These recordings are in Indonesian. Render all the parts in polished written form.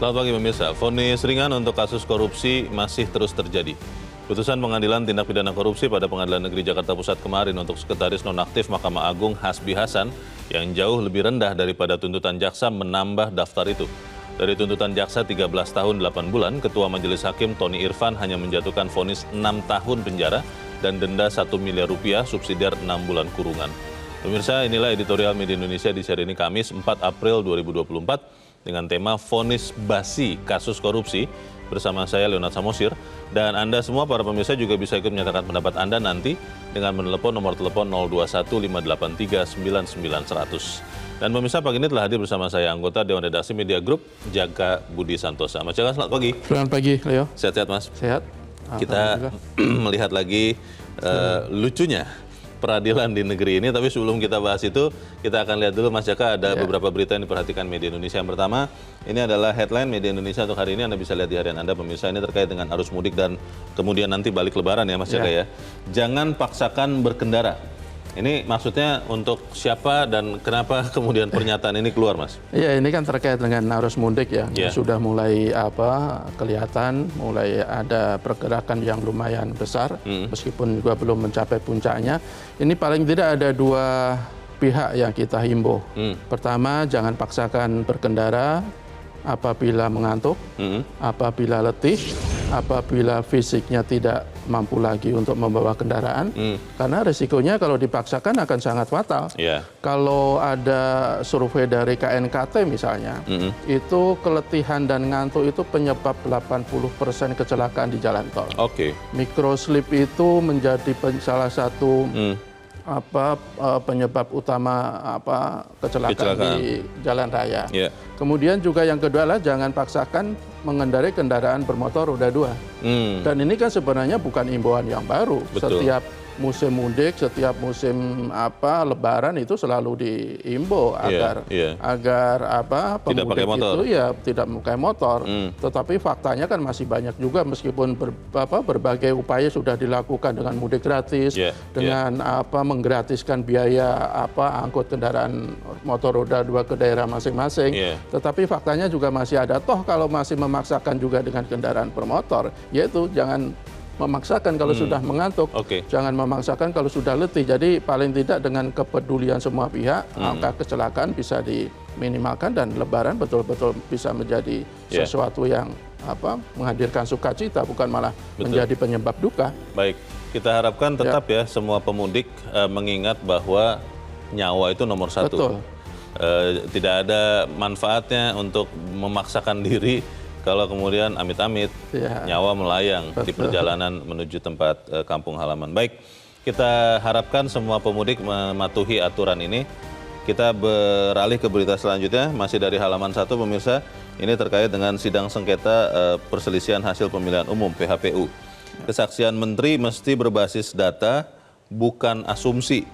Selamat pagi pemirsa, vonis ringan untuk kasus korupsi masih terus terjadi. Putusan Pengadilan Tindak Pidana Korupsi pada Pengadilan Negeri Jakarta Pusat kemarin untuk Sekretaris Nonaktif Mahkamah Agung Hasbi Hasan yang jauh lebih rendah daripada tuntutan jaksa menambah daftar itu. Dari tuntutan jaksa 13 tahun 8 bulan, Ketua Majelis Hakim Tony Irfan hanya menjatuhkan vonis 6 tahun penjara dan denda 1 miliar rupiah subsidiar 6 bulan kurungan. Pemirsa, inilah editorial Media Indonesia di hari ini Kamis 4 April 2024 dengan tema vonis basi kasus korupsi bersama saya Leonard Samosir. Dan Anda semua para pemirsa juga bisa ikut menyatakan pendapat Anda nanti dengan menelepon nomor telepon 021-583-99-100. Dan pemirsa, pagi ini telah hadir bersama saya anggota Dewan Redaksi Media Group Jaka Budi Santosa. Mas Jaka, selamat pagi. Selamat pagi, Leo. Sehat-sehat Mas? Sehat. Kita melihat lagi lucunya peradilan di negeri ini, tapi sebelum kita bahas itu, kita akan lihat dulu Mas Jaka, ada beberapa berita yang diperhatikan Media Indonesia. Yang pertama, ini adalah headline Media Indonesia untuk hari ini, Anda bisa lihat di harian Anda, pemirsa, ini terkait dengan arus mudik dan kemudian nanti balik lebaran ya Mas Jaka ya. Jangan paksakan berkendara. Ini maksudnya untuk siapa dan kenapa kemudian pernyataan ini keluar, Mas? Iya, ini kan terkait dengan arus mudik ya. Sudah mulai kelihatan, mulai ada pergerakan yang lumayan besar, meskipun juga belum mencapai puncaknya. Ini paling tidak ada dua pihak yang kita himbau. Pertama, jangan paksakan berkendara apabila mengantuk, apabila letih, apabila fisiknya tidak mampu lagi untuk membawa kendaraan, karena resikonya kalau dipaksakan akan sangat fatal. Kalau ada survei dari KNKT misalnya, itu keletihan dan ngantuk itu penyebab 80% kecelakaan di jalan tol. Microslip itu menjadi salah satu penyebab utama kecelakaan di jalan raya. Kemudian juga yang kedua adalah jangan paksakan mengendarai kendaraan bermotor roda 2. Dan ini kan sebenarnya bukan himbauan yang baru. Setiap musim mudik, setiap musim lebaran itu selalu diimbau agar pemudik itu ya tidak memakai motor. Tetapi faktanya kan masih banyak juga, meskipun berbagai upaya sudah dilakukan dengan mudik gratis, dengan menggratiskan biaya angkut kendaraan motor roda 2 ke daerah masing-masing. Tetapi faktanya juga masih ada, toh kalau masih memaksakan juga dengan kendaraan bermotor, yaitu jangan memaksakan kalau sudah mengantuk, jangan memaksakan kalau sudah letih. Jadi paling tidak dengan kepedulian semua pihak, angka kecelakaan bisa diminimalkan dan lebaran betul-betul bisa menjadi sesuatu yang menghadirkan sukacita, bukan malah menjadi penyebab duka. Baik, kita harapkan tetap ya semua pemudik mengingat bahwa nyawa itu nomor satu. Tidak ada manfaatnya untuk memaksakan diri kalau kemudian amit-amit nyawa melayang di perjalanan menuju tempat kampung halaman. Baik, kita harapkan semua pemudik mematuhi aturan ini. Kita beralih ke berita selanjutnya, masih dari halaman 1 pemirsa. Ini terkait dengan sidang sengketa perselisihan hasil pemilihan umum PHPU. Kesaksian menteri mesti berbasis data, bukan asumsi.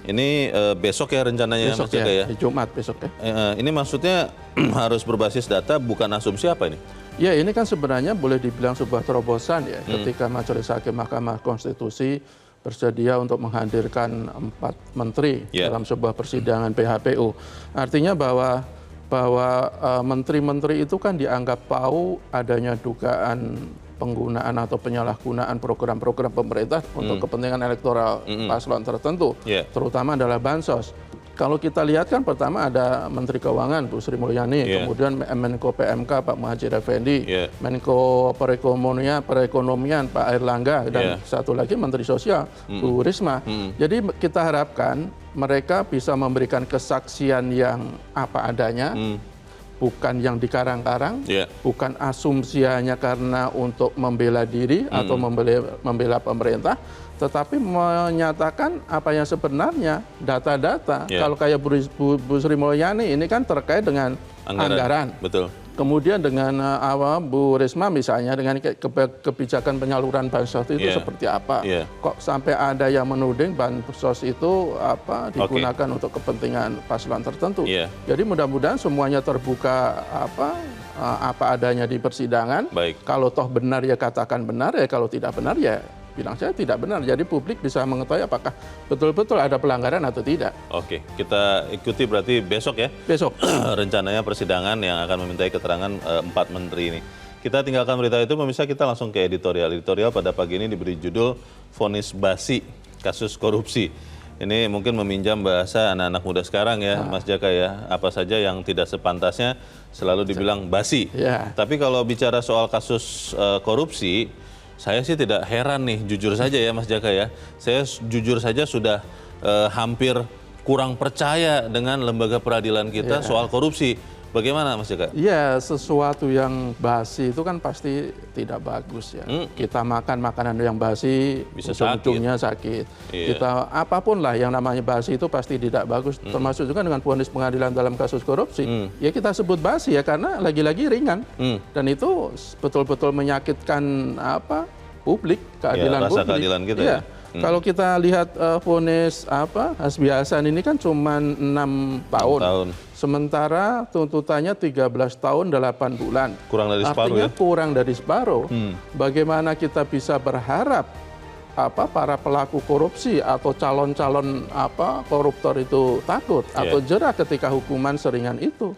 Ini besok ya rencananya besok Mas Jaka ya? Jumat besok ya. Ini maksudnya harus berbasis data, bukan asumsi apa ini? Ya, ini kan sebenarnya boleh dibilang sebuah terobosan ya, ketika Majelis Hakim Mahkamah Konstitusi bersedia untuk menghadirkan 4 menteri dalam sebuah persidangan PHPU. Artinya bahwa menteri-menteri itu kan dianggap tahu adanya dugaan penggunaan atau penyalahgunaan program-program pemerintah untuk kepentingan elektoral paslon tertentu, terutama adalah bansos. Kalau kita lihat kan pertama ada Menteri Keuangan Bu Sri Mulyani, kemudian Menko PMK Pak Muhadjir Effendi, Menko Perekonomian Pak Airlangga, dan satu lagi Menteri Sosial Bu Risma. Jadi kita harapkan mereka bisa memberikan kesaksian yang apa adanya, bukan yang dikarang-karang, bukan asumsi hanya karena untuk membela diri atau membela pemerintah, tetapi menyatakan apa yang sebenarnya, data-data. Kalau kayak Bu Sri Mulyani ini kan terkait dengan anggaran. Kemudian dengan Bu Risma misalnya dengan kebijakan penyaluran bansos itu seperti apa? Kok sampai ada yang menuding bansos itu digunakan untuk kepentingan paslon tertentu? Jadi mudah-mudahan semuanya terbuka apa adanya di persidangan. Kalau toh benar ya katakan benar, ya kalau tidak benar ya bilang saya tidak benar. Jadi publik bisa mengetahui apakah betul-betul ada pelanggaran atau tidak. Oke, kita ikuti berarti besok ya. Besok. Rencananya persidangan yang akan memintai keterangan 4 menteri ini. Kita tinggalkan berita itu, pemirsa, kita langsung ke editorial. Editorial pada pagi ini diberi judul Vonis Basi Kasus Korupsi. Ini mungkin meminjam bahasa anak-anak muda sekarang ya, Mas Jaka ya. Apa saja yang tidak sepantasnya selalu dibilang basi. Ya. Tapi kalau bicara soal kasus korupsi, saya sih tidak heran nih, jujur saja ya Mas Jaka ya. Saya jujur saja sudah hampir kurang percaya dengan lembaga peradilan kita soal korupsi. Bagaimana Mas Jaka? Iya, sesuatu yang basi itu kan pasti tidak bagus ya. Kita makan makanan yang basi, Bisa ujung-ujungnya sakit. Iya. Kita apapun lah yang namanya basi itu pasti tidak bagus. Termasuk juga dengan vonis pengadilan dalam kasus korupsi. Ya kita sebut basi ya karena lagi-lagi ringan. Dan itu betul-betul menyakitkan publik, keadilan rasa publik. keadilan kita ya. Kalau kita lihat vonis Hasbi Hasan ini kan cuma 6 tahun. Sementara tuntutannya 13 tahun 8 bulan. Kurang dari separuh Artinya ya? kurang dari separuh. Bagaimana kita bisa berharap para pelaku korupsi atau calon-calon koruptor itu takut atau jerah ketika hukuman seringan itu?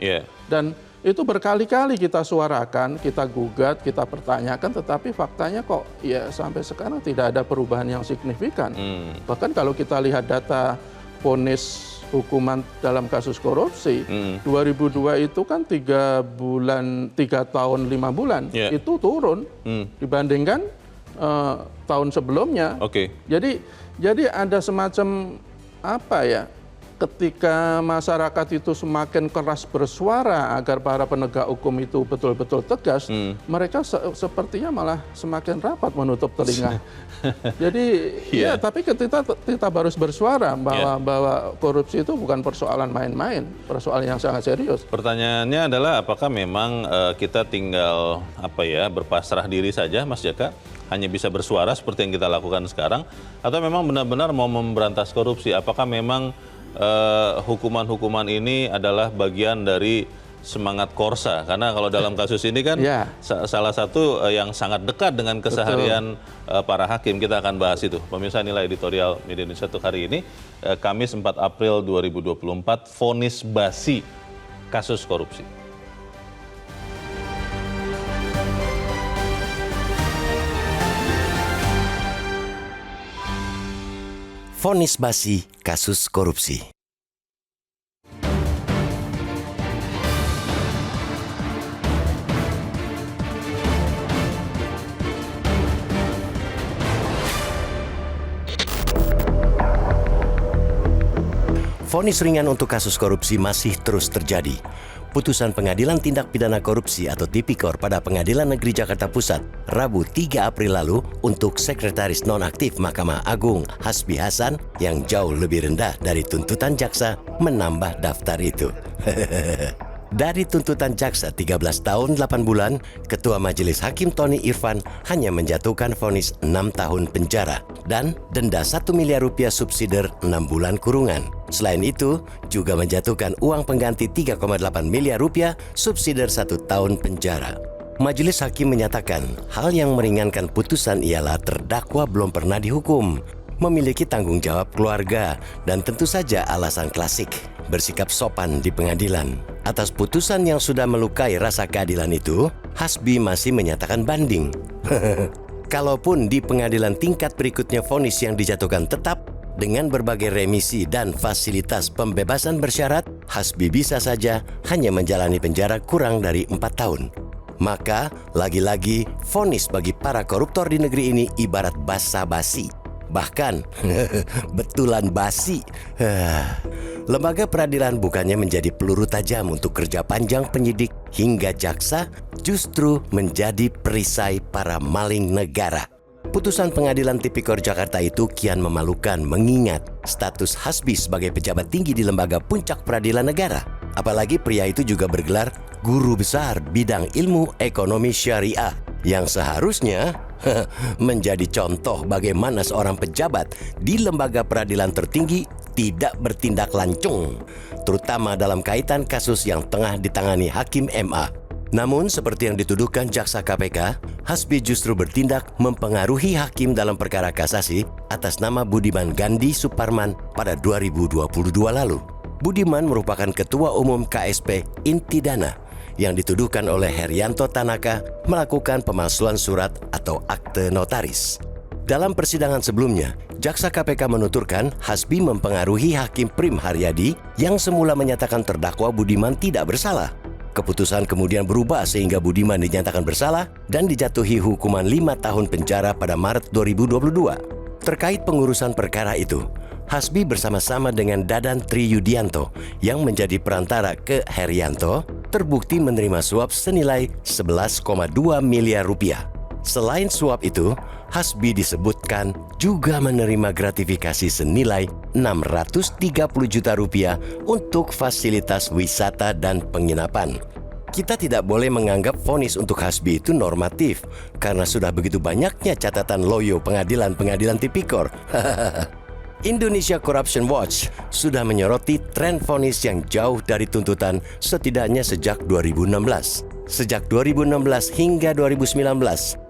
Dan itu berkali-kali kita suarakan, kita gugat, kita pertanyakan, tetapi faktanya kok ya sampai sekarang tidak ada perubahan yang signifikan. Bahkan kalau kita lihat data vonis hukuman dalam kasus korupsi, 2002 itu kan 3 tahun 5 bulan, itu turun dibandingkan tahun sebelumnya. Jadi ada semacam ketika masyarakat itu semakin keras bersuara agar para penegak hukum itu betul-betul tegas, mereka sepertinya malah semakin rapat menutup telinga. Jadi tapi kita harus bersuara bahwa korupsi itu bukan persoalan main-main, persoalan yang sangat serius. Pertanyaannya adalah apakah memang kita tinggal berpasrah diri saja, Mas Jaka, hanya bisa bersuara seperti yang kita lakukan sekarang, atau memang benar-benar mau memberantas korupsi? Apakah memang hukuman-hukuman ini adalah bagian dari semangat Korsa? Karena kalau dalam kasus ini kan salah satu yang sangat dekat dengan keseharian para hakim. Kita akan bahas itu. Pemirsa, inilah editorial Media Indonesia untuk hari ini, Kamis 4 April 2024, vonis basi kasus korupsi. Vonis basi kasus korupsi. Vonis ringan untuk kasus korupsi masih terus terjadi. Putusan Pengadilan Tindak Pidana Korupsi atau Tipikor pada Pengadilan Negeri Jakarta Pusat Rabu 3 April lalu untuk Sekretaris Nonaktif Mahkamah Agung Hasbi Hasan yang jauh lebih rendah dari tuntutan jaksa menambah daftar itu. Dari tuntutan jaksa 13 tahun 8 bulan, Ketua Majelis Hakim Tony Irfan hanya menjatuhkan vonis 6 tahun penjara dan denda 1 miliar rupiah subsidiar 6 bulan kurungan. Selain itu, juga menjatuhkan uang pengganti 3,8 miliar rupiah subsidiar 1 tahun penjara. Majelis Hakim menyatakan hal yang meringankan putusan ialah terdakwa belum pernah dihukum, memiliki tanggung jawab keluarga, dan tentu saja alasan klasik, bersikap sopan di pengadilan. Atas putusan yang sudah melukai rasa keadilan itu, Hasbi masih menyatakan banding. Kalaupun di pengadilan tingkat berikutnya vonis yang dijatuhkan tetap dengan berbagai remisi dan fasilitas pembebasan bersyarat, Hasbi bisa saja hanya menjalani penjara kurang dari 4 tahun. Maka, lagi-lagi, vonis bagi para koruptor di negeri ini ibarat basa-basi. Bahkan, betulan basi. Lembaga peradilan bukannya menjadi peluru tajam untuk kerja panjang penyidik hingga jaksa, justru menjadi perisai para maling negara. Putusan Pengadilan Tipikor Jakarta itu kian memalukan mengingat status Hasbi sebagai pejabat tinggi di lembaga puncak peradilan negara. Apalagi pria itu juga bergelar guru besar bidang ilmu ekonomi syariah yang seharusnya menjadi contoh bagaimana seorang pejabat di lembaga peradilan tertinggi tidak bertindak lancung, terutama dalam kaitan kasus yang tengah ditangani Hakim MA. Namun, seperti yang dituduhkan jaksa KPK, Hasbi justru bertindak mempengaruhi hakim dalam perkara kasasi atas nama Budiman Gandhi Suparman pada 2022 lalu. Budiman merupakan Ketua Umum KSP Intidana yang dituduhkan oleh Herianto Tanaka melakukan pemalsuan surat atau akte notaris. Dalam persidangan sebelumnya, jaksa KPK menuturkan Hasbi mempengaruhi Hakim Prim Haryadi yang semula menyatakan terdakwa Budiman tidak bersalah. Keputusan kemudian berubah sehingga Budiman dinyatakan bersalah dan dijatuhi hukuman 5 tahun penjara pada Maret 2022. Terkait pengurusan perkara itu, Hasbi bersama-sama dengan Dadan Triyudianto yang menjadi perantara ke Herianto terbukti menerima suap senilai 11,2 miliar rupiah. Selain suap itu, Hasbi disebutkan juga menerima gratifikasi senilai 630 juta rupiah untuk fasilitas wisata dan penginapan. Kita tidak boleh menganggap vonis untuk Hasbi itu normatif karena sudah begitu banyaknya catatan loyo pengadilan-pengadilan tipikor. Indonesia Corruption Watch sudah menyoroti tren vonis yang jauh dari tuntutan setidaknya sejak 2016. Sejak 2016 hingga 2019,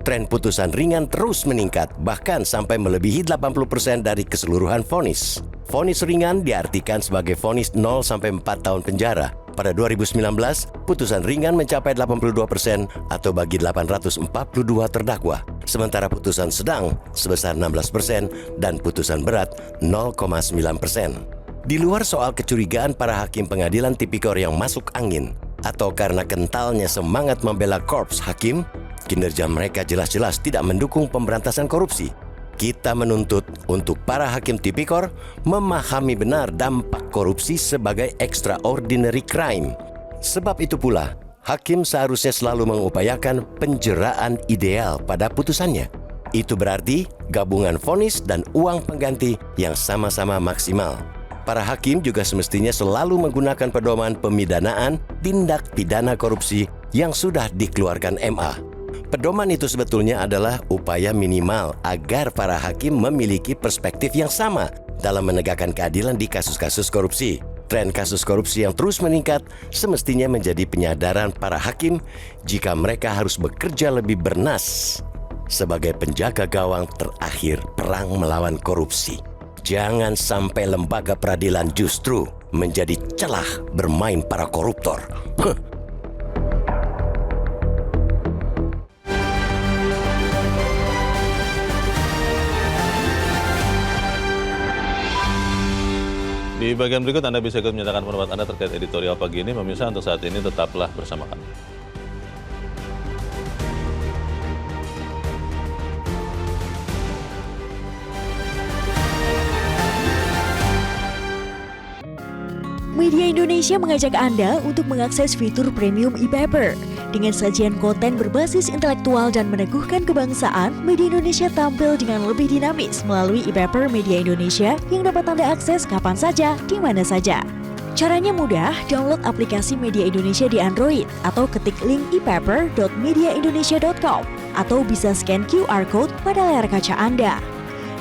tren putusan ringan terus meningkat, bahkan sampai melebihi 80% dari keseluruhan vonis. Vonis ringan diartikan sebagai vonis 0 sampai 4 tahun penjara. Pada 2019, putusan ringan mencapai 82% atau bagi 842 terdakwa. Sementara putusan sedang sebesar 16% dan putusan berat 0,9%. Di luar soal kecurigaan para hakim pengadilan tipikor yang masuk angin, atau karena kentalnya semangat membela korps hakim, kinerja mereka jelas-jelas tidak mendukung pemberantasan korupsi. Kita menuntut untuk para hakim tipikor memahami benar dampak korupsi sebagai extraordinary crime. Sebab itu pula, hakim seharusnya selalu mengupayakan penjeraan ideal pada putusannya. Itu berarti gabungan vonis dan uang pengganti yang sama-sama maksimal. Para hakim juga semestinya selalu menggunakan pedoman pemidanaan tindak pidana korupsi yang sudah dikeluarkan MA. Pedoman itu sebetulnya adalah upaya minimal agar para hakim memiliki perspektif yang sama dalam menegakkan keadilan di kasus-kasus korupsi. Tren kasus korupsi yang terus meningkat semestinya menjadi penyadaran para hakim jika mereka harus bekerja lebih bernas sebagai penjaga gawang terakhir perang melawan korupsi. Jangan sampai lembaga peradilan justru menjadi celah bermain para koruptor. Di bagian berikut Anda bisa ikut menyatakan pendapat Anda terkait editorial pagi ini. Pemirsa, untuk saat ini tetaplah bersama kami. Media Indonesia mengajak Anda untuk mengakses fitur premium e-paper. Dengan sajian konten berbasis intelektual dan meneguhkan kebangsaan, Media Indonesia tampil dengan lebih dinamis melalui e-paper Media Indonesia yang dapat Anda akses kapan saja, di mana saja. Caranya mudah, download aplikasi Media Indonesia di Android atau ketik link e-paper.mediaindonesia.com atau bisa scan QR Code pada layar kaca Anda.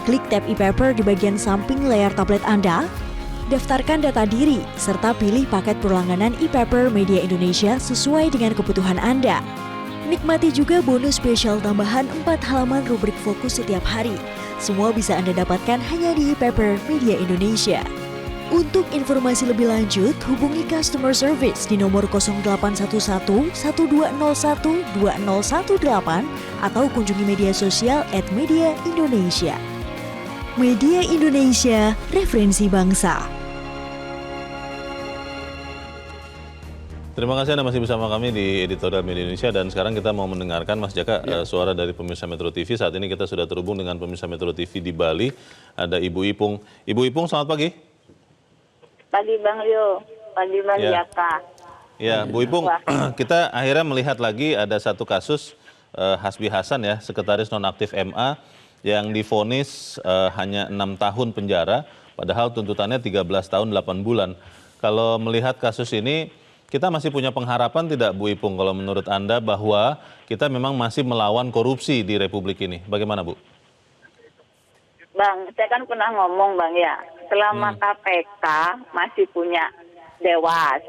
Klik tab e-paper di bagian samping layar tablet Anda, daftarkan data diri, serta pilih paket perlangganan e-paper Media Indonesia sesuai dengan kebutuhan Anda. Nikmati juga bonus spesial tambahan 4 halaman rubrik fokus setiap hari. Semua bisa Anda dapatkan hanya di e-paper Media Indonesia. Untuk informasi lebih lanjut, hubungi customer service di nomor 0811 1201 2018 atau kunjungi media sosial @Media Indonesia. Media Indonesia, referensi bangsa. Terima kasih Anda masih bersama kami di Editorial Media Indonesia, dan sekarang kita mau mendengarkan Mas Jaka suara dari pemirsa Metro TV. Saat ini kita sudah terhubung dengan pemirsa Metro TV di Bali, ada Ibu Ipung. Ibu Ipung, selamat pagi. Pagi Bang Rio, pagi Bang Jaka. Ya, Bu Ipung, kita akhirnya melihat lagi ada satu kasus Hasbi Hasan ya, sekretaris nonaktif MA yang divonis hanya 6 tahun penjara, padahal tuntutannya 13 tahun 8 bulan. Kalau melihat kasus ini, kita masih punya pengharapan tidak Bu Ipung, kalau menurut Anda bahwa kita memang masih melawan korupsi di Republik ini? Bagaimana Bu? Bang, saya kan pernah ngomong Bang ya, selama KPK masih punya Dewas,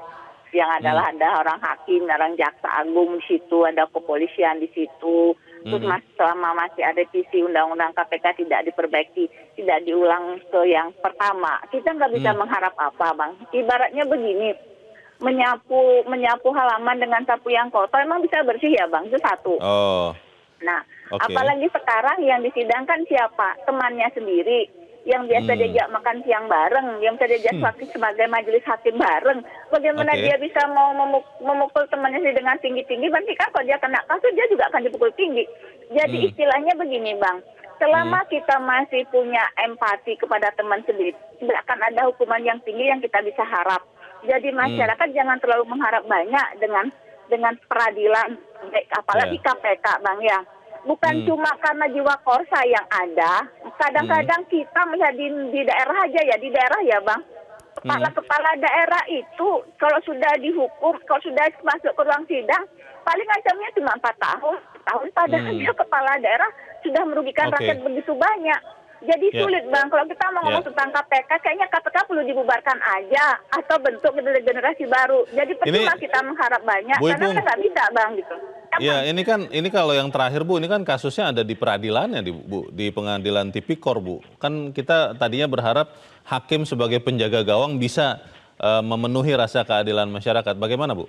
yang adalah ada orang hakim, orang jaksa agung di situ, ada kepolisian di situ. Terus selama masih ada visi undang-undang KPK tidak diperbaiki, tidak diulang ke yang pertama, kita nggak bisa mengharap apa, Bang. Ibaratnya begini, menyapu halaman dengan sapu yang kotor emang bisa bersih ya, Bang? Itu satu. Oh. Nah, Oke. apalagi sekarang yang disidangkan siapa? Temannya sendiri. Yang biasa diajak makan siang bareng, yang biasa diajak sebagai majelis hakim bareng. Bagaimana Oke. dia bisa mau memukul temannya sendiri dengan tinggi-tinggi? Berarti kan kalau dia kena kasus, dia juga akan dipukul tinggi. Jadi istilahnya begini, Bang. Selama kita masih punya empati kepada teman sendiri, tidak akan ada hukuman yang tinggi yang kita bisa harap. Jadi masyarakat jangan terlalu mengharap banyak dengan peradilan, apalagi KPK, Bang, ya. Bukan cuma karena jiwa korsa yang ada, kadang-kadang kita melihat di daerah aja ya, di daerah ya, Bang. Kepala daerah itu kalau sudah dihukum, kalau sudah masuk ke ruang sidang, paling ancamnya cuma 4 tahun. Padahal dia kepala daerah sudah merugikan rakyat begitu banyak. Jadi sulit, Bang. Kalau kita mau ngomong tentang KPK, kayaknya KPK perlu dibubarkan aja atau bentuk generasi baru. Jadi percuma kita mengharap banyak, karena kita nggak bisa, Bang, gitu. Ya, ini kalau yang terakhir, Bu, ini kan kasusnya ada di peradilannya, Bu, di pengadilan tipikor, Bu. Kan kita tadinya berharap hakim sebagai penjaga gawang bisa memenuhi rasa keadilan masyarakat. Bagaimana, Bu?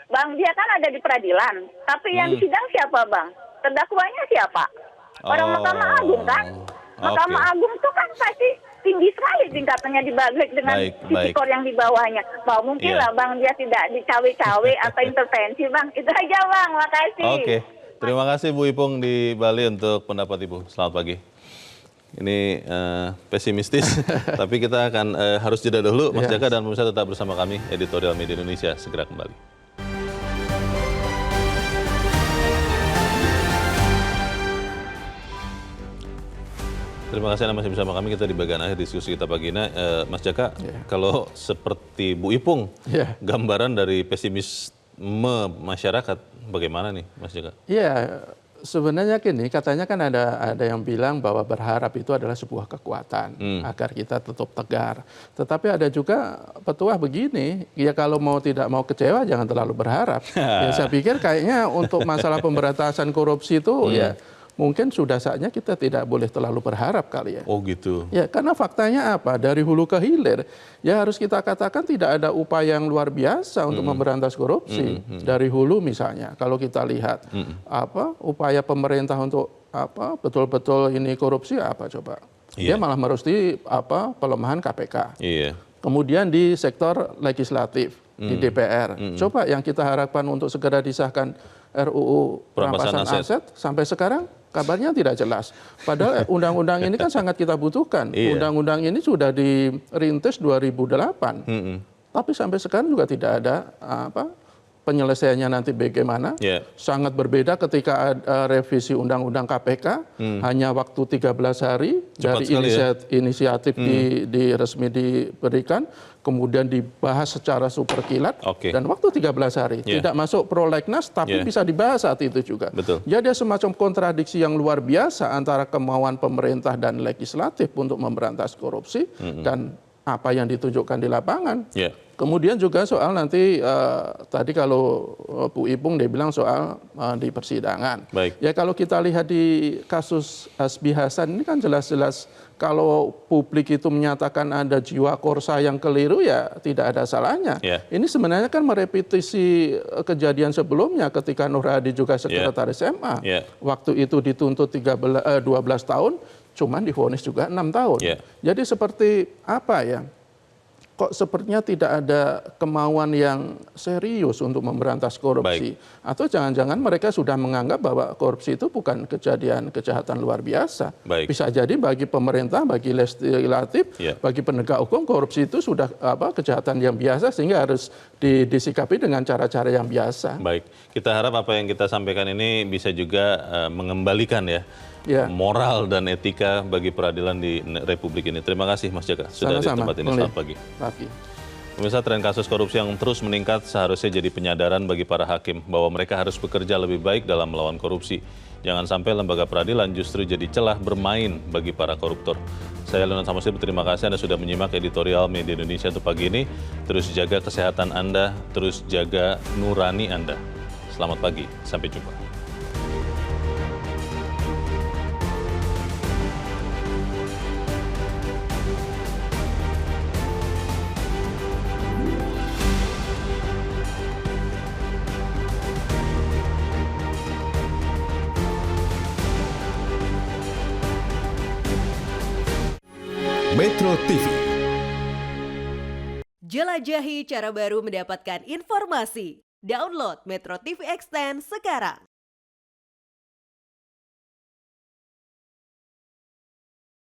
Bang, dia kan ada di peradilan, tapi yang disidang siapa, Bang? Terdakwanya siapa? Orang Mahkamah Agung kan? Mahkamah Agung itu kan pasti tinggi sekali tingkatannya dibalik dengan tipikor yang di bawahnya. Mau mungkin lah, Bang, dia tidak dicawe-cawe atau intervensi, Bang. Itu aja, Bang. Makasih. Oke. Terima kasih Bu Ipung di Bali untuk pendapat Ibu. Selamat pagi. Ini pesimistis, tapi kita akan harus jeda dulu. Mas Jaka dan pemirsa tetap bersama kami, Editorial Media Indonesia. Segera kembali. Terima kasih Anda masih bersama kami. Kita di bagian akhir diskusi kita pagi ini. Mas Jaka, kalau seperti Bu Ipung, gambaran dari pesimisme masyarakat bagaimana nih, Mas Jaka? Iya, sebenarnya gini, katanya kan ada yang bilang bahwa berharap itu adalah sebuah kekuatan agar kita tetap tegar. Tetapi ada juga petuah begini, ya kalau tidak mau kecewa jangan terlalu berharap. Ya saya pikir kayaknya untuk masalah pemberantasan korupsi itu ya mungkin sudah saatnya kita tidak boleh terlalu berharap kali ya. Oh gitu. Ya, karena faktanya apa? Dari hulu ke hilir, ya harus kita katakan tidak ada upaya yang luar biasa untuk memberantas korupsi. Dari hulu misalnya, kalau kita lihat upaya pemerintah untuk betul-betul ini korupsi apa coba? Dia malah merusti pelemahan KPK. Iya. Kemudian di sektor legislatif, di DPR. Coba yang kita harapkan untuk segera disahkan RUU perampasan aset sampai sekarang kabarnya tidak jelas. Padahal undang-undang ini kan sangat kita butuhkan. Undang-undang ini sudah dirintis 2008. Tapi sampai sekarang juga tidak ada penyelesaiannya nanti bagaimana. Sangat berbeda ketika revisi Undang-Undang KPK. Hanya waktu 13 hari dari inisiatif resmi diberikan. Kemudian dibahas secara super kilat. Dan waktu 13 hari. Tidak masuk prolegnas tapi bisa dibahas saat itu juga. Betul. Jadi ada semacam kontradiksi yang luar biasa antara kemauan pemerintah dan legislatif untuk memberantas korupsi. Dan apa yang ditunjukkan di lapangan. Kemudian juga soal nanti tadi kalau Bu Ipung dia bilang soal di persidangan. Ya kalau kita lihat di kasus Hasbi Hasan ini kan jelas-jelas kalau publik itu menyatakan ada jiwa korsa yang keliru ya tidak ada salahnya. Ini sebenarnya kan merepetisi kejadian sebelumnya ketika Nur Hadi juga sekretaris MA. Waktu itu dituntut 12 tahun, cuman divonis juga 6 tahun. Jadi seperti apa ya? Kok sepertinya tidak ada kemauan yang serius untuk memberantas korupsi. Atau jangan-jangan mereka sudah menganggap bahwa korupsi itu bukan kejahatan luar biasa. Bisa jadi bagi pemerintah, bagi legislatif, bagi penegak hukum, korupsi itu sudah kejahatan yang biasa sehingga harus disikapi dengan cara-cara yang biasa. Baik, kita harap apa yang kita sampaikan ini bisa juga mengembalikan moral dan etika bagi peradilan di Republik ini. Terima kasih Mas Jaka sudah di tempat ini. Selamat pagi. Pemirsa, tren kasus korupsi yang terus meningkat seharusnya jadi penyadaran bagi para hakim bahwa mereka harus bekerja lebih baik dalam melawan korupsi. Jangan sampai lembaga peradilan justru jadi celah bermain bagi para koruptor. Saya Leonard Samosir, terima kasih Anda sudah menyimak editorial Media Indonesia untuk pagi ini. Terus jaga kesehatan Anda, terus jaga nurani Anda. Selamat pagi, sampai jumpa. Metro TV. Jelajahi cara baru mendapatkan informasi. Download Metro TV Extend sekarang.